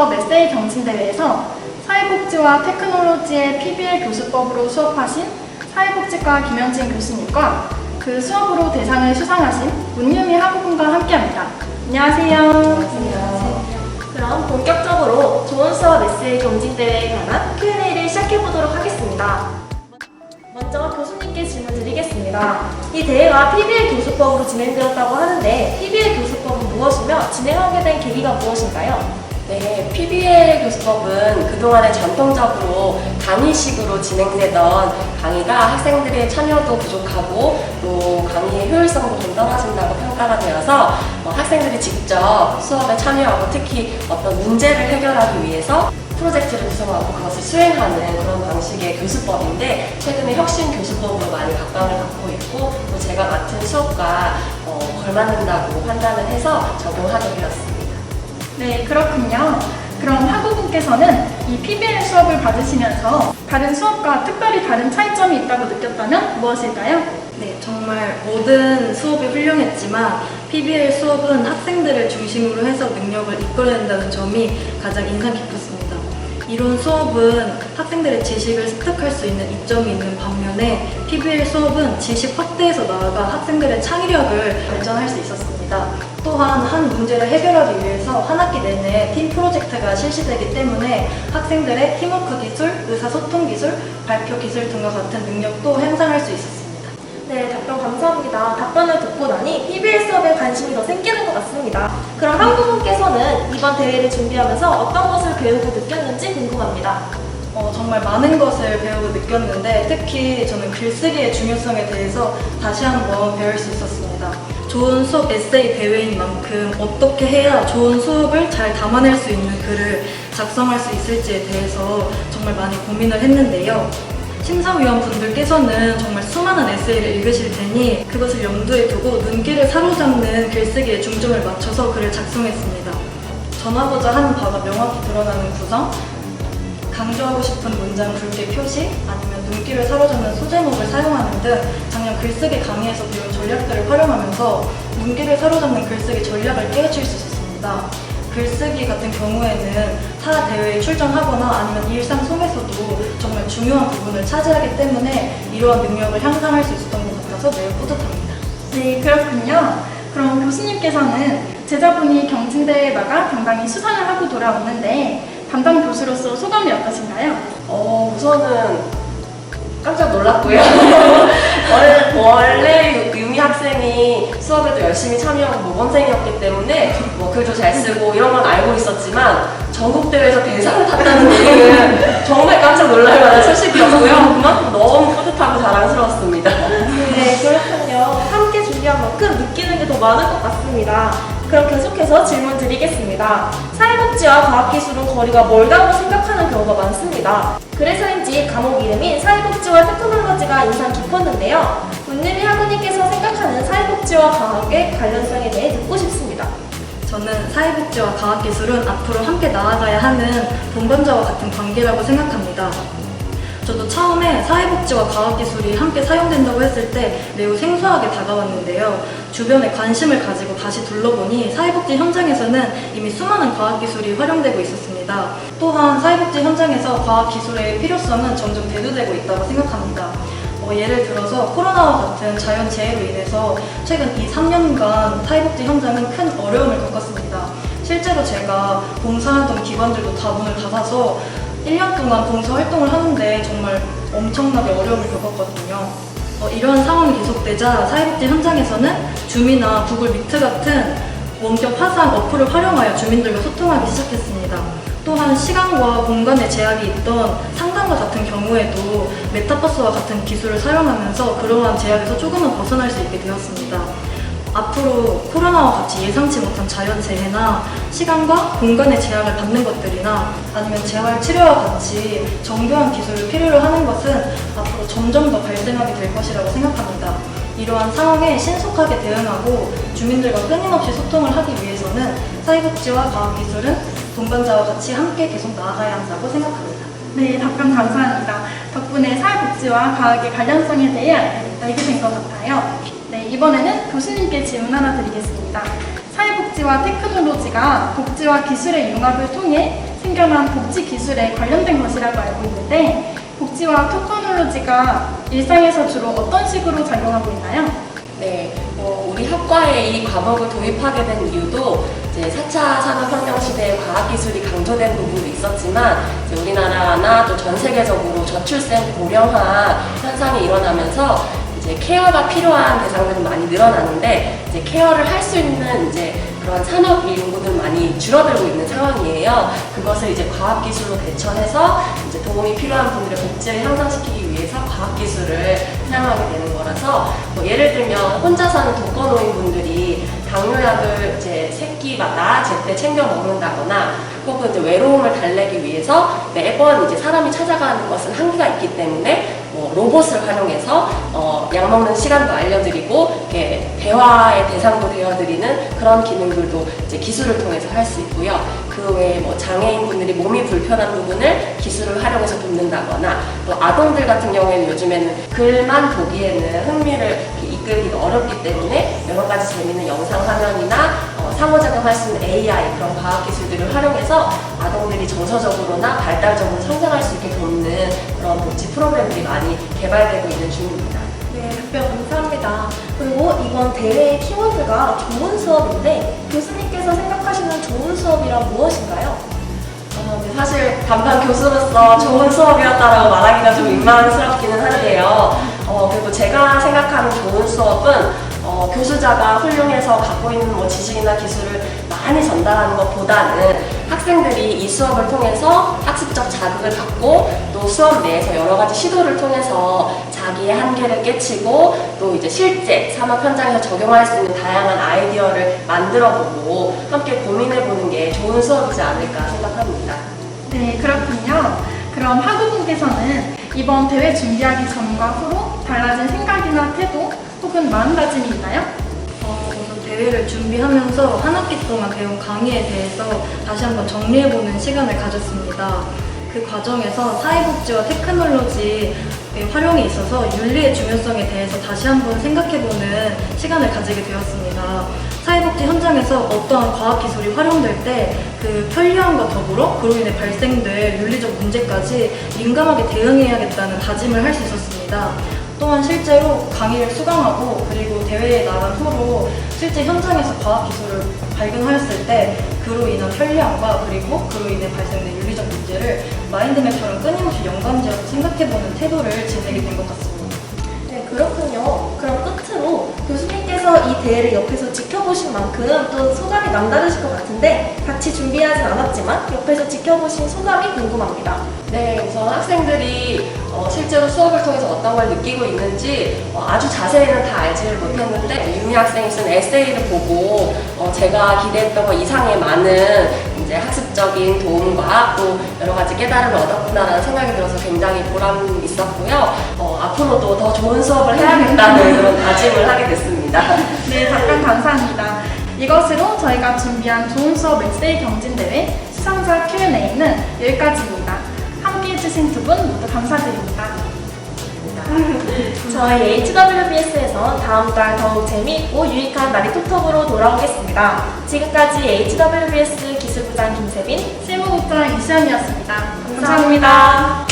수업 에세이 경진대회에서 사회복지와 테크놀로지의 PBL 교수법으로 수업하신 사회복지과 김현진 교수님과 그 수업으로 대상을 수상하신 문유미 학우분과 함께합니다. 안녕하세요. 안녕하세요. 그럼 본격적으로 좋은 수업 에세이 경진대회에 관한 Q&A를 시작해보도록 하겠습니다. 먼저 교수님께 질문 드리겠습니다. 이 대회가 PBL 교수법으로 진행되었다고 하는데 PBL 교수법은 무엇이며 진행하게 된 계기가 무엇인가요? 네, PBL 교수법은 그동안에 전통적으로 강의식으로 진행되던 강의가 학생들의 참여도 부족하고 또 강의의 효율성도 좀 떨어진다고 평가가 되어서 학생들이 직접 수업에 참여하고 특히 어떤 문제를 해결하기 위해서 프로젝트를 구성하고 그것을 수행하는 그런 방식의 교수법인데 최근에 혁신 교수법으로 많이 각광을 받고 있고 또 제가 맡은 수업과 걸맞는다고 판단을 해서 적용하게 되었습니다. 네, 그렇군요. 그럼 학우분께서는 이 PBL 수업을 받으시면서 다른 수업과 특별히 다른 차이점이 있다고 느꼈다면 무엇일까요? 네, 정말 모든 수업이 훌륭했지만 PBL 수업은 학생들을 중심으로 해서 능력을 이끌어낸다는 점이 가장 인상 깊었습니다. 이론 수업은 학생들의 지식을 습득할 수 있는 이점이 있는 반면에 PBL 수업은 지식 확대에서 나아가 학생들의 창의력을 발전할 수 있었습니다. 또한 한 문제를 해결하기 위해서 한 학기 내내 팀 프로젝트가 실시되기 때문에 학생들의 팀워크 기술, 의사소통 기술, 발표 기술 등과 같은 능력도 향상할 수 있었습니다. 네, 답변 감사합니다. 답변을 듣고 나니 PBL 수업에 관심이 더 생기는 것 같습니다. 그럼 학우분께서는 이번 대회를 준비하면서 어떤 것을 배우고 느꼈는지 궁금합니다. 정말 많은 것을 배우고 느꼈는데 특히 저는 글쓰기의 중요성에 대해서 다시 한번 배울 수 있었습니다. 좋은 수업 에세이 대회인 만큼 어떻게 해야 좋은 수업을 잘 담아낼 수 있는 글을 작성할 수 있을지에 대해서 정말 많이 고민을 했는데요. 심사위원분들께서는 정말 수많은 에세이를 읽으실 테니 그것을 염두에 두고 눈길을 사로잡는 글쓰기에 중점을 맞춰서 글을 작성했습니다. 전하고자 하는 바가 명확히 드러나는 구성, 강조하고 싶은 문장 굵게 표시, 아니면 눈길을 사로잡는 소제목을 사용하는 등 작년 글쓰기 강의에서 배운 전략들을 활용하면서 눈길을 사로잡는 글쓰기 전략을 깨우칠 수 있었습니다. 글쓰기 같은 경우에는 타 대회에 출전하거나 아니면 일상 속에서도 정말 중요한 부분을 차지하기 때문에 이러한 능력을 향상할 수 있었던 것 같아서 매우 뿌듯합니다. 네, 그렇군요. 그럼 교수님께서는 제자분이 경진대회에 나가 당당히 수상을 하고 돌아왔는데 담당 교수로서 소감이 어떠신가요? 우선은 깜짝 놀랐고요. 원래 유미 학생이 수업에도 열심히 참여하고 모범생이었기 때문에 글도 잘 쓰고 이런 건 알고 있었지만 전국대회에서 대상을 탔다는 얘기는 정말 깜짝 놀랄 만한 소식이었고요. 그만큼 너무 뿌듯하고 자랑스러웠습니다. 네, 그렇군요. 함께 준비한 만큼 느끼는 게 더 많을 것 같습니다. 그럼 계속해서 질문 드리겠습니다. 사회복지와 과학기술은 거리가 멀다고 생각하는 경우가 많습니다. 그래서인지 과목 이름인 사회복지와 테크놀로지가 인상 깊었는데요. 문유미 학우님께서 생각하는 사회복지와 과학의 관련성에 대해 듣고 싶습니다. 저는 사회복지와 과학기술은 앞으로 함께 나아가야 하는 동반자와 같은 관계라고 생각합니다. 저도 처음에 사회복지와 과학기술이 함께 사용된다고 했을 때 매우 생소하게 다가왔는데요. 주변에 관심을 가지고 다시 둘러보니 사회복지 현장에서는 이미 수많은 과학기술이 활용되고 있었습니다. 또한 사회복지 현장에서 과학기술의 필요성은 점점 대두되고 있다고 생각합니다. 예를 들어서 코로나와 같은 자연재해로 인해서 최근 2~3년간 사회복지 현장은 큰 어려움을 겪었습니다. 실제로 제가 봉사하던 기관들도 다 문을 닫아서 1년 동안 봉사활동을 하는데 정말 엄청나게 어려움을 겪었거든요. 이러한 상황이 계속되자 사회복지 현장에서는 줌이나 구글 미트 같은 원격 화상 어플을 활용하여 주민들과 소통하기 시작했습니다. 또한 시간과 공간의 제약이 있던 상담과 같은 경우에도 메타버스와 같은 기술을 사용하면서 그러한 제약에서 조금은 벗어날 수 있게 되었습니다. 앞으로 코로나와 같이 예상치 못한 자연재해나 시간과 공간의 제약을 받는 것들이나 아니면 재활치료와 같이 정교한 기술을 필요로 하는 것은 앞으로 점점 더 발생하게 될 것이라고 생각합니다. 이러한 상황에 신속하게 대응하고 주민들과 끊임없이 소통을 하기 위해서는 사회복지와 과학기술은 동반자와 같이 함께 계속 나아가야 한다고 생각합니다. 네, 답변 감사합니다. 덕분에 사회복지와 과학의 관련성에 대해 알게 된 것 같아요. 네, 이번에는 교수님께 질문 하나 드리겠습니다. 사회복지와 테크놀로지가 복지와 기술의 융합을 통해 생겨난 복지 기술에 관련된 것이라고 알고 있는데 복지와 테크놀로지가 일상에서 주로 어떤 식으로 작용하고 있나요? 네, 우리 학과에 이 과목을 도입하게 된 이유도 이제 4차 산업혁명 시대에 과학기술이 강조된 부분도 있었지만 이제 우리나라나 또 전 세계적으로 저출생 고령화 현상이 일어나면서 이제 케어가 필요한 대상들은 많이 늘어나는데 이제 케어를 할 수 있는 이제 그런 산업 인구는 많이 줄어들고 있는 상황이에요. 그것을 이제 과학기술로 대처해서 이제 도움이 필요한 분들의 복지를 향상시키기 위해서 과학기술을 사용하게 되는 거라서 예를 들면 혼자 사는 독거노인분들이 당뇨약을 이제 새끼마다 제때 챙겨 먹는다거나 혹은 이제 외로움을 달래기 위해서 매번 이제 사람이 찾아가는 것은 한계가 있기 때문에 로봇을 활용해서 약 먹는 시간도 알려드리고 이렇게 대화의 대상도 되어드리는 그런 기능들도 이제 기술을 통해서 할 수 있고요. 그 외에 장애인분들이 몸이 불편한 부분을 기술을 활용해서 돕는다거나 또 아동들 같은 경우에는 요즘에는 글만 보기에는 흥미를 이끌기가 어렵기 때문에 여러 가지 재미있는 영상 화면이나 상호작용할 수 있는 AI 그런 과학 기술들을 활용해서 아동들이 정서적으로나 발달적으로 성장할 수 있게 돕는 그런 복지 프로그램들이 많이 개발되고 있는 중입니다. 네, 답변 감사합니다. 그리고 이번 대회의 키워드가 좋은 수업인데 교수님께서 생각하시는 좋은 수업이란 무엇인가요? 네, 사실 단판 교수로서 좋은 수업이었다라고 말하기가 좀 민망스럽기는 한데요. 그리고 제가 생각하는 좋은 수업은 교수자가 훌륭해서 갖고 있는 지식이나 기술을 많이 전달하는 것보다는 학생들이 이 수업을 통해서 학습적 자극을 받고 또 수업 내에서 여러 가지 시도를 통해서 자기의 한계를 깨치고 또 이제 실제 산업 현장에서 적용할 수 있는 다양한 아이디어를 만들어보고 함께 고민해보는 게 좋은 수업이지 않을까 생각합니다. 네, 그렇군요. 그럼 학우분께서는 이번 대회 준비하기 전과 후로 달라진 생각이나 태도 혹은 마음가짐이 있나요? 우선 대회를 준비하면서 한 학기 동안 배운 강의에 대해서 다시 한번 정리해보는 시간을 가졌습니다. 그 과정에서 사회복지와 테크놀로지의 활용이 있어서 윤리의 중요성에 대해서 다시 한번 생각해보는 시간을 가지게 되었습니다. 사회복지 현장에서 어떠한 과학기술이 활용될 때 그 편리함과 더불어 그로 인해 발생될 윤리적 문제까지 민감하게 대응해야겠다는 다짐을 할 수 있었습니다. 또한 실제로 강의를 수강하고 그리고 대회에 나간 후로 실제 현장에서 과학기술을 발견하였을 때 그로 인한 편리함과 그리고 그로 인해 발생된 윤리적 문제를 마인드맵처럼 끊임없이 연관지어서 생각해보는 태도를 지니게 된 것 같습니다. 네, 그렇군요. 그럼 끝으로 교수님께서 이 대회를 옆에서 지켜보신 만큼 또 소감이 남다르실 것 같은데 같이 준비하진 않았지만 옆에서 지켜보신 소감이 궁금합니다. 네, 우선 학생들이 실제로 수업을 통해서 어떤 걸 느끼고 있는지 아주 자세히는 다 알지를 못했는데 유미 학생이 쓴 에세이를 보고 제가 기대했던 것 이상의 많은 이제 학습적인 도움과 또 여러 가지 깨달음을 얻었구나라는 생각이 들어서 굉장히 보람이 있었고요. 앞으로도 더 좋은 수업을 해야겠다는 그런 다짐을 하게 됐습니다. 네, 답변 감사합니다. 이것으로 저희가 준비한 좋은 수업 에세이 경진대회 수상자 Q&A는 여기까지입니다. 함께 해주신 두 분 모두 감사드립니다. 저희 HWBS에선 다음 달 더욱 재미있고 유익한 나리톡톡으로 돌아오겠습니다. 지금까지 HWBS 기술부장 김세빈, 실무국장 이시연이었습니다. 감사합니다.